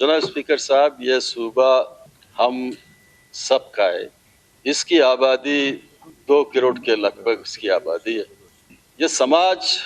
जनाब स्पीकर साहब, ये सूबा हम सब का है। इसकी आबादी 2 करोड़ के लगभग इसकी आबादी है। ये समाज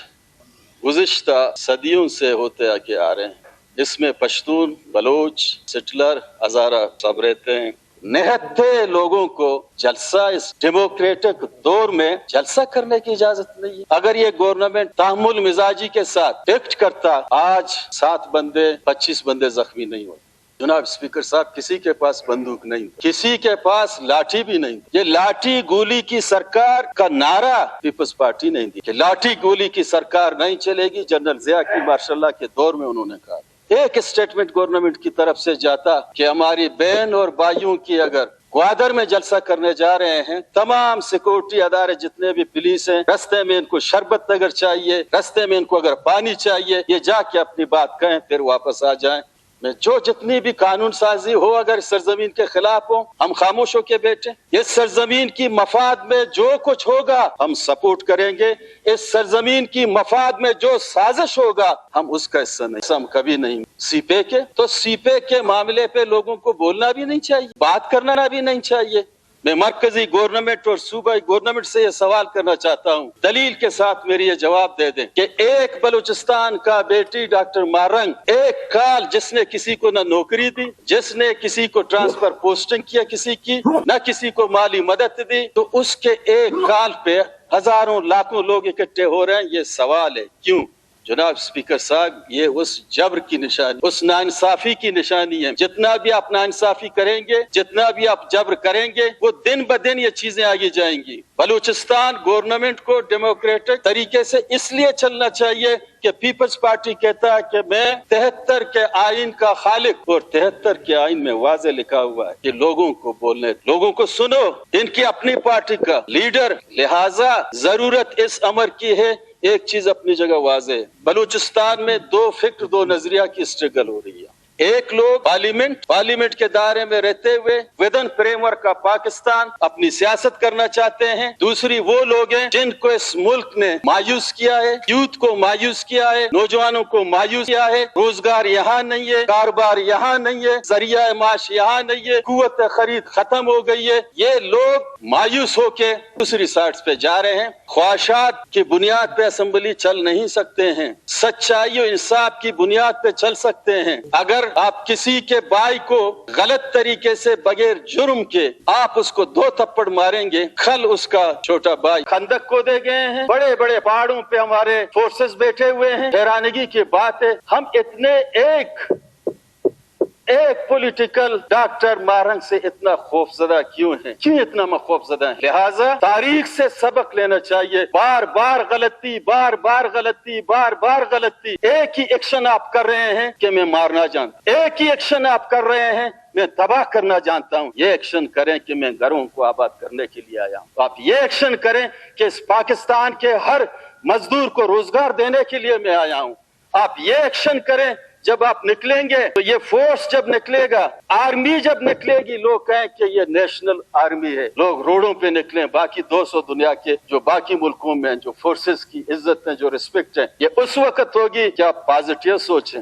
गुज़िश्ता सदियों से होते आके आ रहे हैं। इसमें पश्तून, बलोच, सेटलर, हज़ारा सब रहते हैं। निहत्थे लोगों को जलसा इस डेमोक्रेटिक दौर में जलसा करने की इजाजत नहीं है। अगर ये गवर्नमेंट तामुल मिजाजी के साथ एक्ट करता, आज 7 बंदे 25 बंदे जख्मी नहीं होते। जनाब स्पीकर साहब, किसी के पास बंदूक नहीं, किसी के पास लाठी भी नहीं। ये लाठी गोली की सरकार का नारा पीपल्स पार्टी ने दी कि लाठी गोली की सरकार नहीं चलेगी। जनरल जिया की मार्शल के दौर में उन्होंने कहा। एक स्टेटमेंट गवर्नमेंट की तरफ से जाता कि हमारी बहन और भाइयों की अगर ग्वादर में जलसा करने जा रहे हैं, तमाम सिक्योरिटी अदारे जितने भी पुलिस हैं, रस्ते में इनको शरबत अगर चाहिए, रस्ते में इनको अगर पानी चाहिए, ये जाके अपनी बात कहें, फिर वापस आ जाएं। में जो जितनी भी कानून साजी हो, अगर इस सरजमीन के खिलाफ हो, हम खामोश होके बैठे। इस सरजमीन की मफाद में जो कुछ होगा हम सपोर्ट करेंगे। इस सरजमीन की मफाद में जो साजिश होगा हम उसका हिस्सा नहीं, हम कभी नहीं। सीपे के मामले पे लोगों को बोलना भी नहीं चाहिए, बात करना भी नहीं चाहिए। मैं मरकजी गवर्नमेंट और सूबाई गवर्नमेंट से ये सवाल करना चाहता हूँ, दलील के साथ मेरी ये जवाब दे दें कि एक बलूचिस्तान का बेटी डॉक्टर मारंग, एक काल जिसने किसी को न नौकरी दी, जिसने किसी को ट्रांसफर पोस्टिंग किया किसी की, न किसी को माली मदद दी, तो उसके एक काल पे हजारों लाखों लोग इकट्ठे हो रहे हैं। ये सवाल है क्यों? जनाब स्पीकर साहब, ये उस जबर की निशानी, उस नाइंसाफी की निशानी है। जितना भी आप नाइंसाफी करेंगे, जितना भी आप जबर करेंगे, वो दिन ब दिन ये चीजें आगे जाएंगी। बलूचिस्तान गवर्नमेंट को डेमोक्रेटिक तरीके से इसलिए चलना चाहिए कि पीपल्स पार्टी कहता है कि मैं 73 के आइन का खालिक, और 73 के आइन में वाज़े लिखा हुआ है कि लोगों को बोलने, लोगों को सुनो, इनकी अपनी पार्टी का लीडर। लिहाजा जरूरत इस अमर की है। एक चीज अपनी जगह वाज़े है, बलूचिस्तान में 2 फिक्र 2 नजरिया की स्ट्रगल हो रही है। एक लोग पार्लियामेंट के दायरे में रहते हुए विदन फ्रेमवर्क का पाकिस्तान अपनी सियासत करना चाहते हैं। दूसरी वो लोग हैं जिनको इस मुल्क ने मायूस किया है, यूथ को मायूस किया है, नौजवानों को मायूस किया है। रोजगार यहाँ नहीं है, कारोबार यहाँ नहीं है, जरिया माश यहाँ नहीं है, कुव्वत खरीद खत्म हो गई है। ये लोग मायूस होके दूसरी साइड पे जा रहे हैं। ख्वाहिशात की बुनियाद पे असेंबली चल नहीं सकते हैं, सच्चाई और इंसाफ की बुनियाद पे चल सकते हैं। अगर आप किसी के भाई को गलत तरीके से बगैर जुर्म के आप उसको 2 थप्पड़ मारेंगे, कल उसका छोटा भाई खंदक को दे गए हैं। बड़े बड़े पहाड़ों पे हमारे फोर्सेस बैठे हुए हैं। हैरानगी की बात है, हम इतने एक पॉलिटिकल डॉक्टर मारंग से इतना खौफजदा क्यों है? क्यों इतना खौफजदा है? लिहाजा तारीख से सबक लेना चाहिए। बार बार गलती, बार बार गलती, बार बार गलती। एक ही एक्शन आप कर रहे हैं कि मैं मारना जानता, एक ही एक्शन आप कर रहे हैं मैं तबाह करना जानता हूँ। ये एक्शन करें कि मैं घरों को आबाद करने के लिए आया हूँ। आप ये एक्शन करें कि इस पाकिस्तान के हर मजदूर को रोजगार देने के लिए मैं आया हूँ। आप ये एक्शन करें, जब आप निकलेंगे तो ये फोर्स जब निकलेगा, आर्मी जब निकलेगी, लोग कहें कि ये नेशनल आर्मी है। लोग रोडों पे निकलें। बाकी 200 दुनिया के जो बाकी मुल्कों में जो फोर्सेस की इज्जत है, जो रिस्पेक्ट है, ये उस वक्त होगी कि आप पॉजिटिव सोचें।